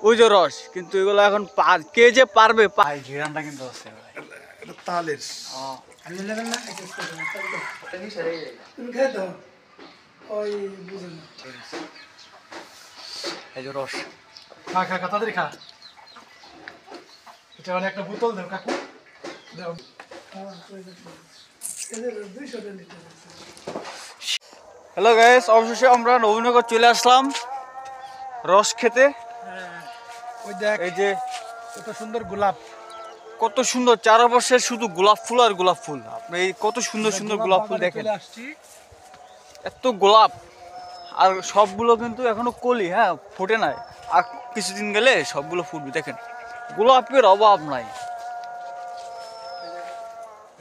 ওই যে রস, কিন্তু এগুলো এখন কে যে পারবে। ঘিরানটা কিন্তু আছে তালের এই যে রস খা খা খা তাড়াতাড়ি খা। এটা মানে একটা বোতল দাও কাকু, দাও। হ্যালো গাইস, অবশেষে আমরা নবীনগর চলে আসলাম রস খেতে। ওই দেখ এই যে কত সুন্দর গোলাপ, কত সুন্দর চারপাশে শুধু গোলাপ ফুল আর গোলাপ ফুল। আপনি এই কত সুন্দর সুন্দর গোলাপ ফুল দেখেন, চলে আসছি। এত গোলাপ। আর সবগুলো কিন্তু এখনো কলি, হ্যাঁ ফোটে নাই। আর কিছুদিন গেলে সবগুলো ফুটবে। দেখেন গোলাপের অভাব নাই।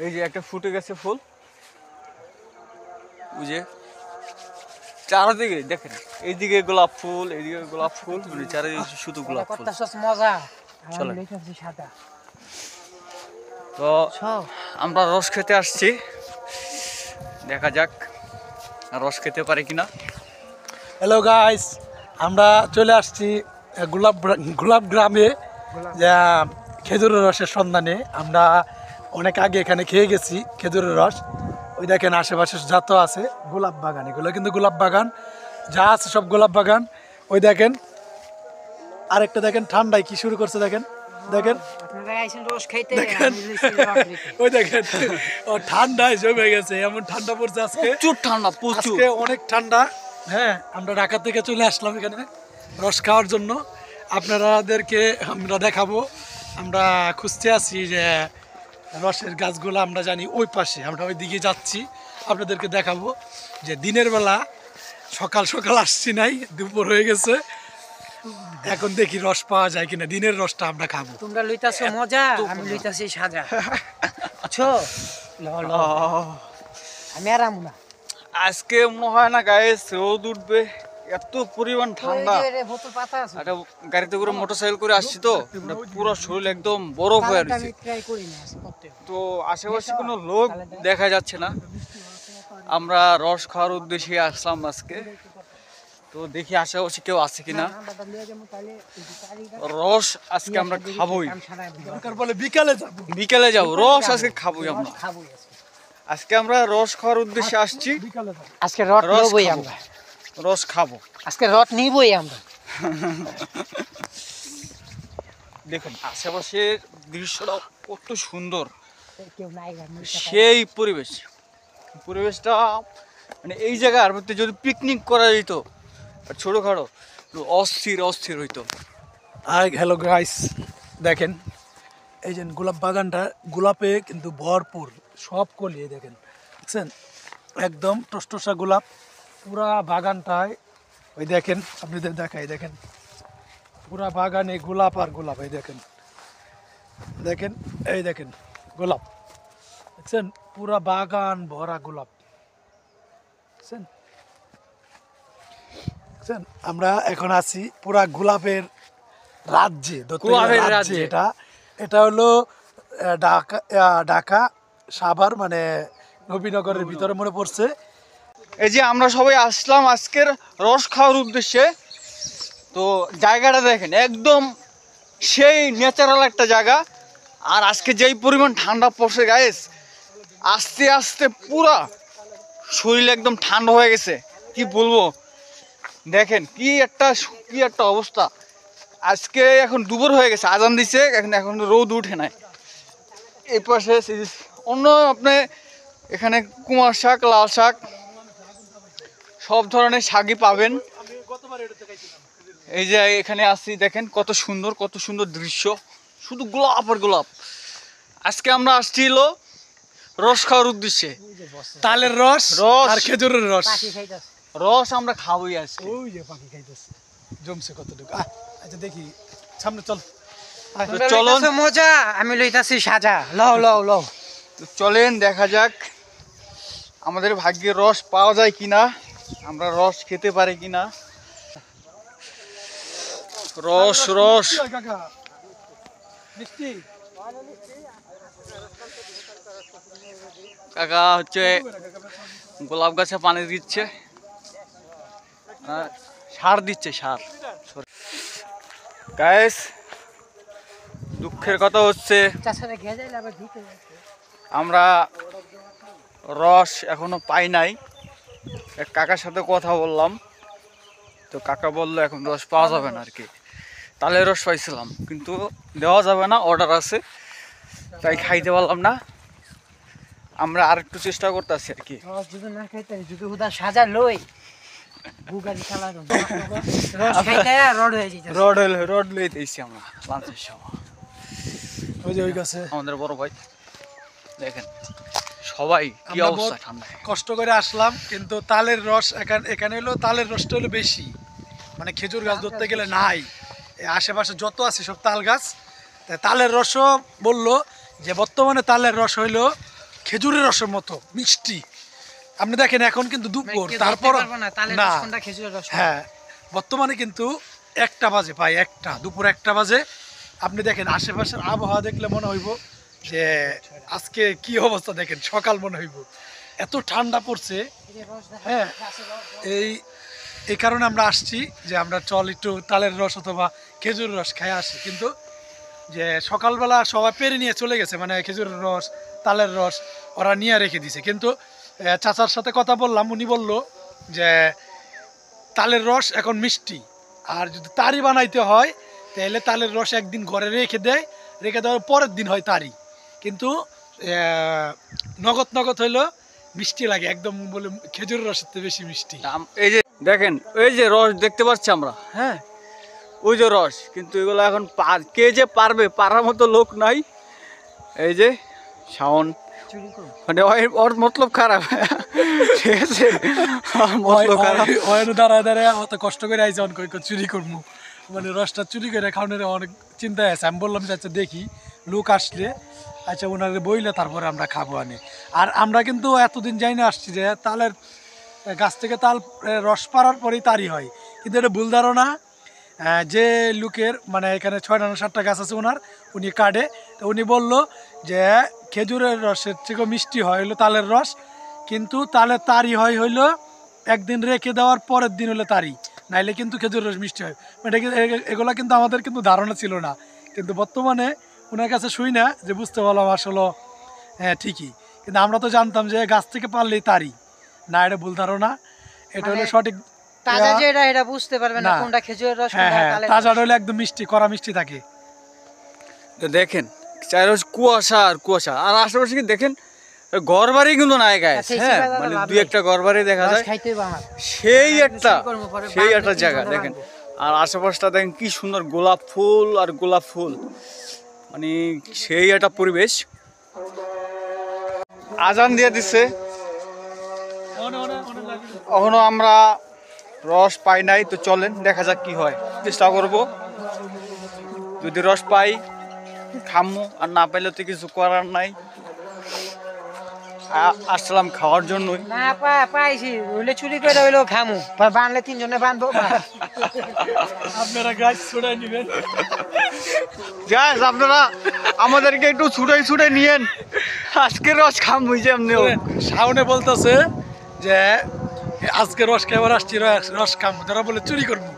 এই যে একটা ফুটে গেছে ফুল, বুঝে চারদিকে দেখেন, এইদিকে গোলাপ ফুল, এইদিকে গোলাপ ফুল, মানে চারিদিকে শুধু গোলাপ ফুল। মজা চলে সাদা। তো আমরা রস খেতে আসছি, দেখা যাক রস খেতে পারি কিনা। হ্যালো গাইস, আমরা চলে আসছি গোলাপ গ্রামে, যা খেজুরের রসের সন্ধানে। আমরা অনেক আগে এখানে খেয়ে গেছি খেজুরের রস। ওই দেখেন আশেপাশে যত আছে গোলাপ বাগান, এগুলো কিন্তু গোলাপ বাগান, যা আছে সব গোলাপ বাগান। ওই দেখেন আরেকটা দেখেন ঠান্ডায় কি শুরু করছে, দেখেন দেখেন দেখেন ওই দেখেন ও ঠান্ডায় জমে গেছে, এমন ঠান্ডা পড়ছে আজকে, প্রচুর ঠান্ডা, প্রচুর আজকে অনেক ঠান্ডা। হ্যাঁ, আমরা ঢাকা থেকে চলে আসলাম এখানে রস খাওয়ার জন্য। আপনাদেরকে আমরা দেখাবো। আমরা খুঁজতে আছি যে রসের গাছগুলো, আমরা জানি ওই পাশে, আমরা ওই দিকে যাচ্ছি। আপনাদেরকে দেখাবো যে দিনের বেলা সকাল সকাল আসছি নাই, দুপুর হয়ে গেছে, এখন দেখি রস পাওয়া যায় কিনা। দিনের রসটা আমরা খাবো। তোমরা লইতাছো মজা, আমি লইতাছি সাজা। আচ্ছা আমি আর আমু না। আজকে মনে হয় না গাইস রোদ উঠবে, এত পরিমাণ ঠান্ডা। বোতল পাতা আছে, একটা গাড়িতে করে মোটরসাইকেল করে আসছি তো, পুরো শরীর একদম বরফ হয়ে আমি গেছে। ট্রাই করি না করতে। তো আশেপাশে কোনো লোক দেখা যাচ্ছে না। আমরা রস খাওয়ার উদ্দেশ্যে আসলাম আজকে, তো দেখি আশেপাশে কেউ আছে কিনা। রস আজকে আমরা খাবোই, দরকার বলে বিকালে যাবো, বিকেলে যাবো। রস আজকে খাবোই আমরা। খাবো আজকে আমরা রস খাওয়ার উদ্দেশ্যে আসছি, বিকালে যাবো। আজকে রট রস নিবই খাবো। আমরা, রস খাবো। আজকে রট নিবই আমরা। দেখুন আশেপাশের দৃশ্যটা কত সুন্দর, কেউ নাই সেই পরিবেশটা মানে এই জায়গার মধ্যে যদি পিকনিক করা যেত, ছোটোখাটো অস্থির হইতো। হ্যালো গাইস, দেখেন এই যে গোলাপ বাগানটা, গোলাপে কিন্তু ভরপুর, সব কলি। এই দেখেন, দেখছেন একদম টসটসা গোলাপ পুরা বাগানটায়। ওই দেখেন আপনাদের দেখাই, দেখেন পুরা বাগানে গোলাপ আর গোলাপ। এই দেখেন দেখেন এই দেখেন গোলাপ, দেখছেন পুরা বাগান ভরা গোলাপ, দেখছেন দেখছেন। আমরা এখন আছি পুরা গোলাপের রাজ্যে, গোলাপের রাজ্যে। রাজ্যে। এটা হলো ঢাকা সাভার, মানে নবীনগরের ভিতরে মনে পড়ছে। এই যে আমরা সবাই আসলাম আজকের রস খাওয়ার উদ্দেশ্যে। তো জায়গাটা দেখেন একদম সেই ন্যাচারাল একটা জায়গা। আর আজকে যেই পরিমাণ ঠান্ডা পড়ছে গাইস, আস্তে আস্তে পুরা শরীর একদম ঠান্ডা হয়ে গেছে, কি বলবো। দেখেন কি একটা অবস্থা। আজকে এখন দুপুর হয়ে গেছে, আজান দিছে, এখন রোদ উঠে নাই। এই পাশে অন্য আপনি এখানে কুমার শাক, লাল শাক, সব ধরনের শাকই পাবেন। এই যে এখানে আসছি, দেখেন কত সুন্দর দৃশ্য, শুধু গোলাপ আর গোলাপ। আজকে আমরা আসছি হলো রস খাওয়ার উদ্দেশ্যে। তালের রস আর খেজুরের রস, রস আমরা খাবোই আজকে। ওই যে পাখি খাইতেছে, জমছে কতটুকু। আচ্ছা দেখি সামনে চল। চলুন মজা, আমি লইতাছি সাজা। লও লও লও, চলেন দেখা যাক আমাদের ভাগ্যে রস পাওয়া যায় কিনা, আমরা রস খেতে পারি কিনা। রস কাকা হচ্ছে গোলাপ গাছে পানি দিচ্ছে, সার দিচ্ছে। গাইস দুঃখের কথা হচ্ছে চাচারা ঘে যাইলে আবার ঢুকে যাচ্ছে। আমরা রস এখনো পাই নাই। এক কাকার সাথে কথা বললাম, তো কাকা বললো এখন রস পাওয়া যাবে না আর কি। তালের রস পাইছিলাম কিন্তু দেওয়া যাবে না, অর্ডার আছে, তাই খাইতে পারলাম না। আমরা আর একটু চেষ্টা করতেছি আর কি। রস যদি না খাইতে যদি হুদা সাজা লই বুগারি খেলা রস খাইতে রড হয়ে যাইছে। রড লইতে এসেছি আমরা লাঞ্চের সময়। ওই যে ওই গাছে আমাদের বড় ভাই দেখেন সবাই কি আমরা অবস্থা বহুত ঠান্ডায়। কষ্ট করে আসলাম, কিন্তু তালের রস এখানে হলো তালের রসটা হলো বেশি, মানে খেজুর গাছ ধরতে গেলে নাই। এই আশেপাশে যত আছে সব তাল গাছ। তাই তালের রসও বললো যে বর্তমানে তালের রস হইলো খেজুরের রসের মতো মিষ্টি। আপনি দেখেন এখন কিন্তু দুপুর, তারপর না হ্যাঁ বর্তমানে কিন্তু 1টা বাজে, প্রায় 1টা, দুপুর 1টা বাজে। আপনি দেখেন আশেপাশের আবহাওয়া দেখলে মনে হইব যে আজকে কি অবস্থা, দেখেন সকাল মনে হইব, এত ঠান্ডা পড়ছে। হ্যাঁ এই কারণে আমরা আসছি যে আমরা চল একটু তালের রস অথবা খেজুরের রস খাই আসি। কিন্তু যে সকালবেলা সবাই পেরে নিয়ে চলে গেছে, মানে খেজুরের রস তালের রস ওরা নিয়ে রেখে দিছে। কিন্তু চাচার সাথে কথা বললাম, উনি বলল যে তালের রস এখন মিষ্টি, আর যদি তারি বানাইতে হয় তাহলে তালের রস একদিন ঘরে রেখে দেয়, রেখে দেওয়ার পরের দিন হয় তারি। কিন্তু নগদ হইলো মিষ্টি লাগে একদম, বলে খেজুরের রসের থেকে বেশি মিষ্টি। এই যে দেখেন ওই যে রস দেখতে পাচ্ছি আমরা, হ্যাঁ ওই যে রস, কিন্তু এগুলো এখন কে যে পারবে, পারার মতো লোক নাই। এই যে শাওন মানে ওর মতলব খারাপ, ঠিক আছে মতলব খারাপ। দাঁড়ায় অত কষ্ট করে আইসে অনেক চুরি করবো, মানে রসটা চুরি করে খাওয়ানোর অনেক চিন্তায় আছে। আমি বললাম যে আচ্ছা দেখি লোক আসলে আচ্ছা ওনারে বইলে তারপরে আমরা খাবো আনে। আর আমরা কিন্তু এতদিন যাই না আসছি যে তালের গাছ থেকে তাল রস পাড়ার পরেই তারি হয়, কিন্তু এটা ভুল ধারণা। যে লোকের মানে এখানে 6টা না 7টা গাছ আছে ওনার, উনি কাটে, তো উনি বলল যে খেজুরের রসের থেকেও মিষ্টি হয় হইলো তালের রস, কিন্তু তালের তারি হয় হইলো একদিন রেখে দেওয়ার পরের দিন হলো তারি, নাইলে কিন্তু খেজুরের রস মিষ্টি হয়। মানে এগুলা কিন্তু আমাদের কিন্তু ধারণা ছিল না, কিন্তু বর্তমানে ওনার কাছে শুই না যে বুঝতে পারলাম আসলে হ্যাঁ ঠিকই। কিন্তু আমরা তো জানতাম যে গাছ থেকে পারলেই তারি, না এটা ভুল ধারণা, এটা হলো সঠিক। তাজা যেটা এটা বুঝতে পারবে না কোনটা খেজুরের রস কোনটা তালের রস। তাজা হলে একদম মিষ্টি, কড়া মিষ্টি থাকে। দেখেন চারপাশে কুয়াশা আর কুয়াশা, আর আশেপাশে কি দেখেন ঘর বাড়ি কিন্তু নাই গায়ে, হ্যাঁ মানে 2-1টা ঘর বাড়ি দেখা যায়, সেই একটা জায়গা দেখেন। আর আশেপাশটা দেখেন কি সুন্দর, গোলাপ ফুল আর গোলাপ ফুল, মানে সেই একটা পরিবেশ। আজান দিয়ে দিচ্ছে, এখনো আমরা রস পাই নাই, তো চলেন দেখা যাক কি হয়, চেষ্টা করব। যদি রস পাই খামু, আর না পাইলে তো কিছু করার নাই, আসলাম খাওয়ার জন্যই। না পাইছি হইলে চুরি করে হইলো খামু, বানলে 3 জনে বানবো। আপনারা গাছ ছুড়াই নেবেন, গাইস আপনারা আমাদেরকে একটু ছুটাই নিয়েন, আজকে রস খাম হইছে। এমনিও শাওনে বলতেছে যে আজকে রস খাবার আসছি, রস খাম, তারা বলে চুরি করবো,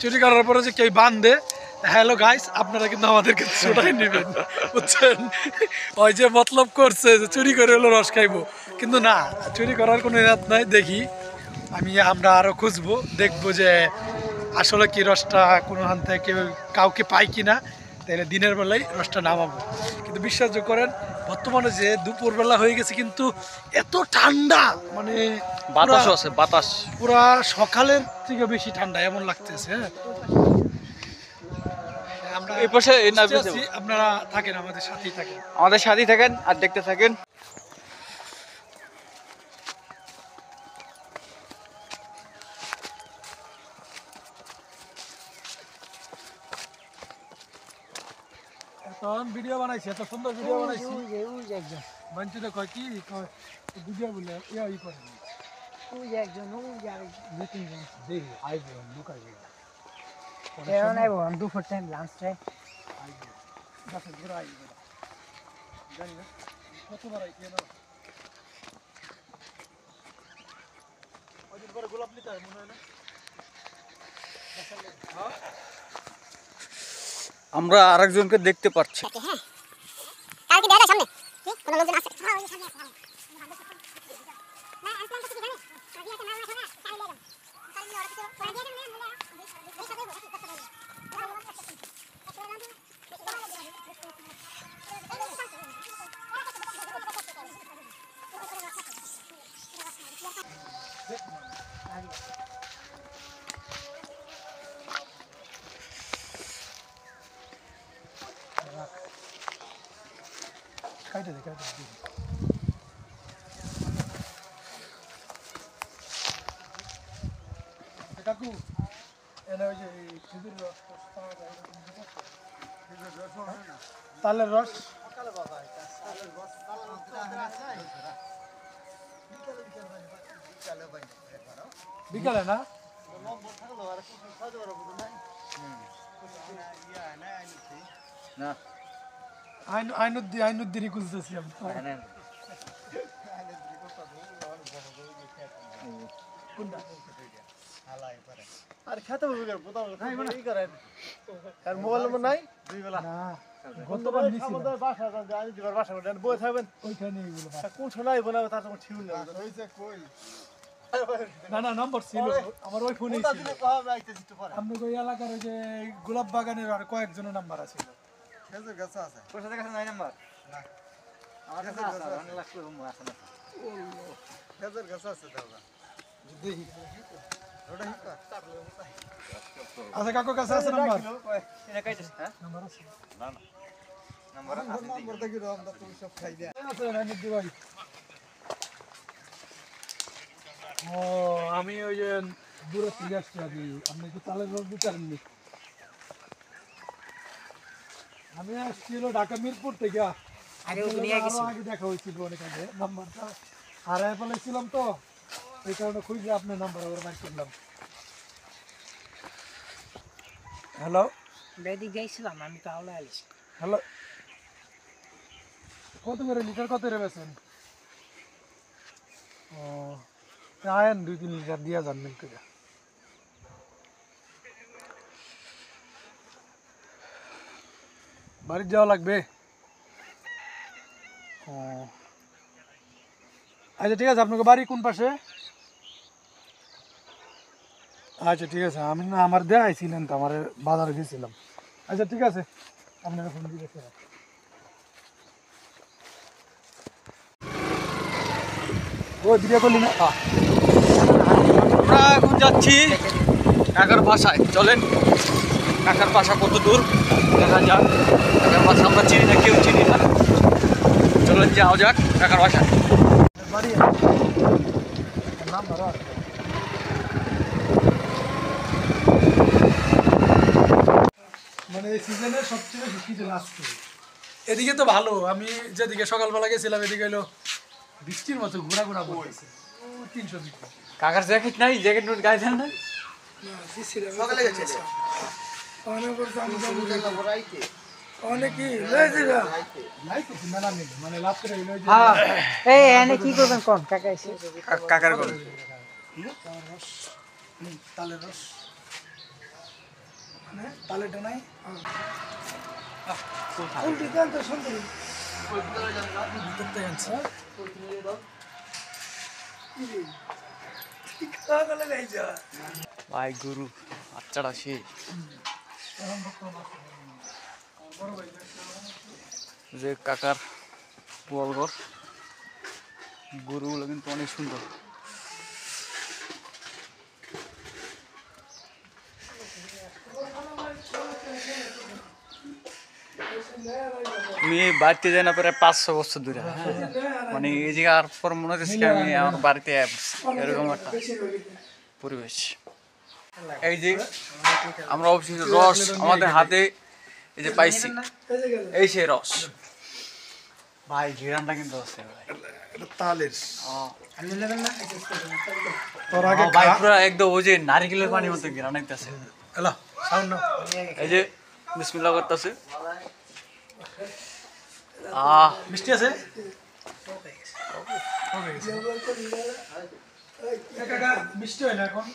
চুরি করার পরে যে কেউ বান্ধে। হ্যালো গাইস, আপনারা কিন্তু আমাদেরকে ছুটাই নেবেন, বুঝছেন? ওই যে মতলব করছে যে চুরি করে হলো রস খাইবো, কিন্তু না, চুরি করার কোনো ইরাদ নাই। দেখি আমরা আরো খুঁজবো, দেখবো যে আসলে কি রসটা কোনো হান থেকে কাউকে পাই কিনা, তাহলে দিনের বেলায় রসটা নামাবো। কিন্তু বিশ্বাস করেন বর্তমানে যে দুপুরবেলা হয়ে গেছে কিন্তু এত ঠান্ডা, মানে বাতাসও আছে, বাতাস পুরা সকালের থেকে বেশি ঠান্ডা এমন লাগতেছে। হ্যাঁ আমরা এই পাশে আপনারা থাকেন, আমাদের সাথেই থাকেন, আর দেখতে থাকেন। এখন ভিডিও বানাইছি, এত সুন্দর ভিডিও বানাইছি, বাঞ্চিতে কয় কি ভিডিও বলে ই করে একজন লুকাই দুপুর টাইম লাঞ্চ টাইম জানি না কতবার ওইদিন পরে গোলাপ নিতে হয় মনে হয় না। আমরা আরেকজনকে দেখতে পাচ্ছি। হ্যাঁ কালকে দেখা সামনে কি কোন লোকজন আছে হ্যাঁ ওই সামনে আছে না আমি প্ল্যান করছি জানেন আগে একটা নাম আছে না চাইলে দাও তাহলে ওরা কিছু করে দিয়ে দেন না এই সাথে বসে করতে পারবে কাইটে দে কাকু এনে ওই যে খেজুর রস পাওয়া যায় তালের রস বিকালে না না আইনুদ্দিনই খুঁজতেছি আমি আর খেতে হবে আর মোবাইল নম্বর নাই না গতবার নিছি বাসা বই থাকবেন ওইখানে এগুলো কোন শোনাই বোনাবে তার তখন ঠিক না নম্বর ছিল আমার ওই ফোনেই ছিল আপনি ওই এলাকার ওই যে গোলাপ বাগানের আর কয়েকজনের নাম্বার আছে আচ্ছা কাকুর কাছে আছে নাম্বার নাম্বার আছে আছে রানীদি ভাই ও আমি ওই যে দূরে থেকে আসছি আগে আপনি কি তালের রস দিতেননি আমি আসছিল ঢাকা মিরপুর থেকে আরে ও নিয়ে গেছি আগে দেখা হয়েছিল অনেক আগে নাম্বারটা হারাই ফেলেছিলাম তো এই কারণে খুঁজে আপনার নাম্বার আবার বাইর করলাম হ্যালো বেদি গেছিলাম আমি তো আওলা আইছি হ্যালো কত করে লিটার কত রে বেছেন ও আয়েন 2-3 লিটার দিয়া যান মিল করে বাড়ি যাওয়া লাগবে ও আচ্ছা ঠিক আছে আপনাকে বাড়ি কোন পাশে আচ্ছা ঠিক আছে আমি না আমার দেখাইছিলেন তো আমার বাজারে গেছিলাম আচ্ছা ঠিক আছে আপনারা ফোন দিয়েছে ও দিকে করলি না আমরা এখন যাচ্ছি কাকার বাসায়, চলেন কাকার বাসা কত দূর দেখা যাক। কাকার বাসা আমরা চিনি না, কেউ চিনি না, চলেন যাওয়া যাক কাকার বাসায়। বাড়ি নাম ধরো মানে এই সিজনের সবচেয়ে বেশি শীত আজকে এদিকে তো ভালো আমি যেদিকে সকালবেলা গেছিলাম এদিকে হলো বৃষ্টির মতো ঘোরা ঘোরা বলতেছে 300 মিটার কাকার জ্যাকেট নাই, জ্যাকেট নোট গায়ে দেন না। সকালে গেছে অনেক বলতে আমি অনেকই লাইছিলা লাইছি মেলা নেই মানে লাভ করে হইলো যে হ্যাঁ এই এনে কি করবেন কোন কাকা এসে কাকার গল তালের রস মানে তালেটা নাই উল্টি দেন তো সুন্দর ভাই গুরু আচ্ছাটা সেই যে কাকার গোয়ালঘর গরুগুলো কিন্তু অনেক সুন্দর। আমি বাড়িতে যাই না প্রায় 500 বছর ধরে, হ্যাঁ মানে এই জায়গা আর পর মনে হচ্ছে আমি আমার বাড়িতে এরকম একটা পরিবেশ। এই যে আমরা অবশ্যই রস আমাদের হাতে এই যে পাইছি, এই সেই রস ভাই ঘিরানটা কিন্তু আছে ভাই তালের আমি নেবেন না তোর আগে ভাই পুরো একদম ওই যে নারকেলের পানির মতো ঘিরান আইতাছে। এলা সাউন্ড না এই যে বিসমিল্লাহ করতেছে, মিষ্টি আছে কাকা মিষ্টি হয় না এখন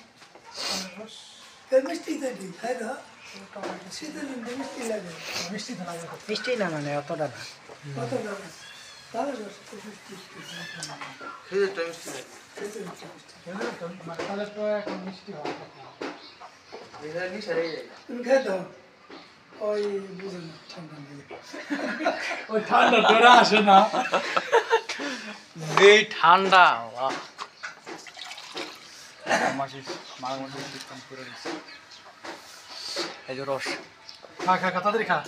মিষ্টি তো খাই না শীতের দিন তো মিষ্টি লাগে, মিষ্টি তো লাগে। মিষ্টি না মানে অতটা না। কত লাগে? তাহলে রস তো মিষ্টি। মানে তাহলে তো এখন মিষ্টি হয়। তুমি খেয়ে দাও। ওই বুঝে না, ঠান্ডা লাগে। ওই ঠান্ডা ডরা আসে না। এই ঠান্ডা বাহ। মাঝে সিস্টেম করে দিচ্ছে। এই যে রস খা খা খা তাড়াতাড়ি খা।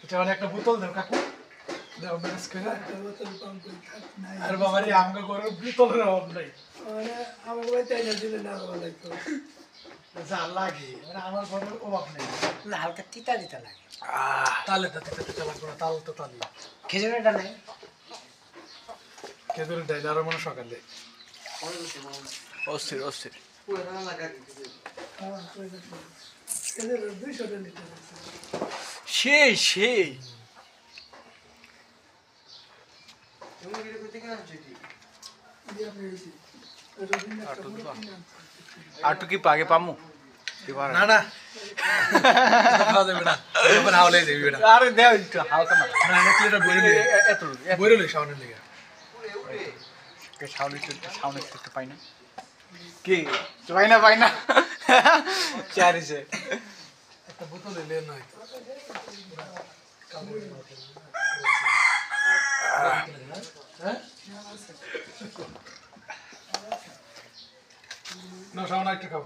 এটা মানে একটা বোতল দাও কাকু। দাও ব্যাস করে। আর বাবা রে আমগো করে বোতলের অভাব নাই। মানে আমার বাড়িতে এনে দিলে না ভালো লাগতো। যা লাগে মানে আমার ঘরে অভাব নেই। না হালকা তিতা তিতা লাগে। তালে তো লাগবে না, তাল তো তালি। খেজুরেরটা নাই। খেজুরের ডাইল আর মনে সকালে। অস্থির অস্থির। খেজুরের 200 টাকা লিটার। সেই সেই আটু কি পাগে পামু না না খাওয়া যাবে না, এবার হাওলে যাবি বেটা। আরে দেও একটু হালকা না না এক লিটার বইরে লে, এত বইরে লে সামনের দিকে। সাউন্ড একটু পাই না কি পাই না চারিছে একটা বোতলে লে নয়। হ্যাঁ না সামনে একটা খাও।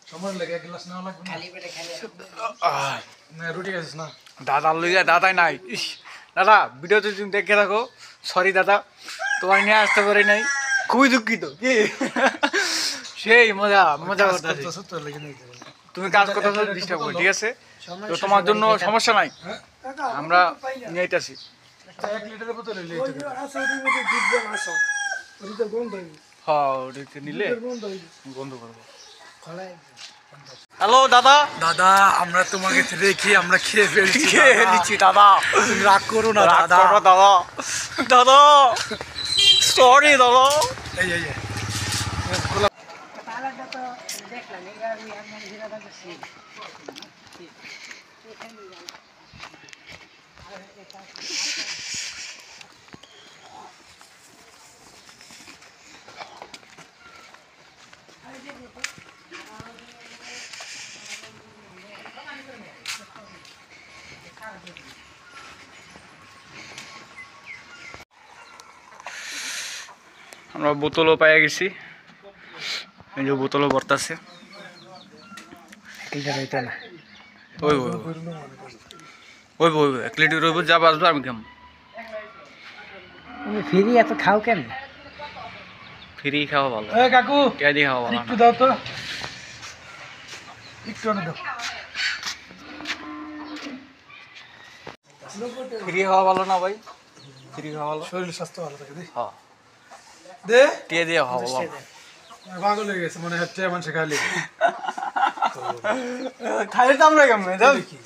সময় লাগে এক গ্লাস নেওয়া লাগবে না। খালি পেটে খেলে না রুটি খাইছিস না? দাদা লইয়া দাদাই নাই ইস দাদা ভিডিওতে তুমি দেখে রাখো সরি দাদা তোমার নিয়ে আসতে পারি নাই খুবই দুঃখিত কি সেই মজা মজা করতেছি সত্তর লেগে নেই। তুমি কাজ করতে ডিস্টার্ব করো ঠিক আছে তো তোমার জন্য সমস্যা নাই আমরা নিয়ে আইতাছি এক লিটারের বোতলে লে এটা। আচ্ছা ওই মধ্যে দুধ দাও আসো। ওইটা গন্ধ হইবে। হ্যাঁ ওটাকে নিলে গন্ধ হইবে। বন্ধ করবো খোলা হ্যালো দাদা দাদা আমরা তোমাকে রেখে আমরা খেয়ে ফেলছি। খেয়ে নিচ্ছি দাদা তুমি রাগ করো না রাগ দাদা। করো দাদা দাদা সরি দাদা এই এই এই। পালাটা তো দেখলাম এবার আমি আপনার জিরাটা করছি আমরা বোতলও পাইয়া গেছি এই যে বোতলও বর্তাছে এটা হইতো না ওই ওই ওই ওই এক লিটার রইব যা বাসবো আমি কেমন তুমি ফ্রি এত খাও কেন ফ্রি খাওয়া ভালো এই কাকু কে দিয়ে খাওয়া ভালো একটু দাও তো, একটু আনে দাও। ফ্রি খাওয়া ভালো না ভাই ফ্রি খাওয়া ভালো শরীর স্বাস্থ্য ভালো থাকে। দে হ্যাঁ দে কে দিয়ে খাওয়া ভালো পাগল হয়ে গেছে মনে হচ্ছে মানুষ খালি খাইলে তো আমরা কেমন কি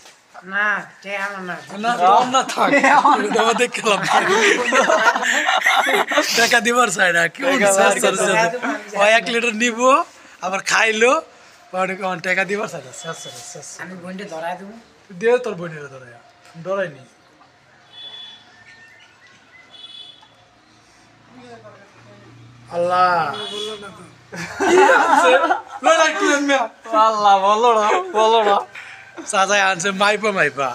না তে আমার না না তোর না থাক দাও দেখলাম টাকা দিবার চাই না কি ও 1 লিটার নিব আবার খাইলো পরে কোন টাকা দিবার চাই না শেষ আমি বন্ডে ধরাই দেবো দে তোর বোনের ধরাই ডরাইনি আল্লাহ আল্লাহ বলো না চাচাই আনছে মাইপা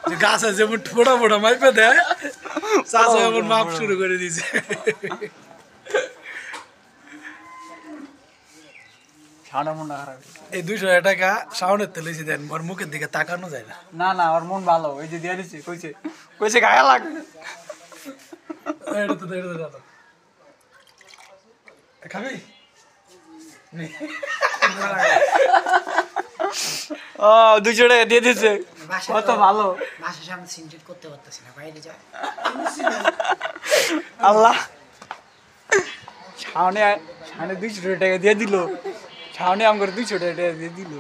যে গাছে যেমন ফোটা ফোটা মাইপা দেয় চাচা এমন মাপ শুরু করে দিয়েছে। ঠান্ডা মন খারাপ এই 200 টাকা শাওনের তেলেছি দেন ওর মুখের দিকে তাকানো যায় না। না না ওর মন ভালো ওই যে দিয়ে দিচ্ছে কইছে গায়ে লাগবে এটা তো দাদা খাবি ও 200 টাকা দিয়ে দিচ্ছে কত ভালো বাসার সামনে সিনটেট করতে পারতেছি না বাইরে যায় আল্লাহ ছাউনে 200 টাকা দিয়ে দিল ছাউনে আমার 200 টাকা দিয়ে দিল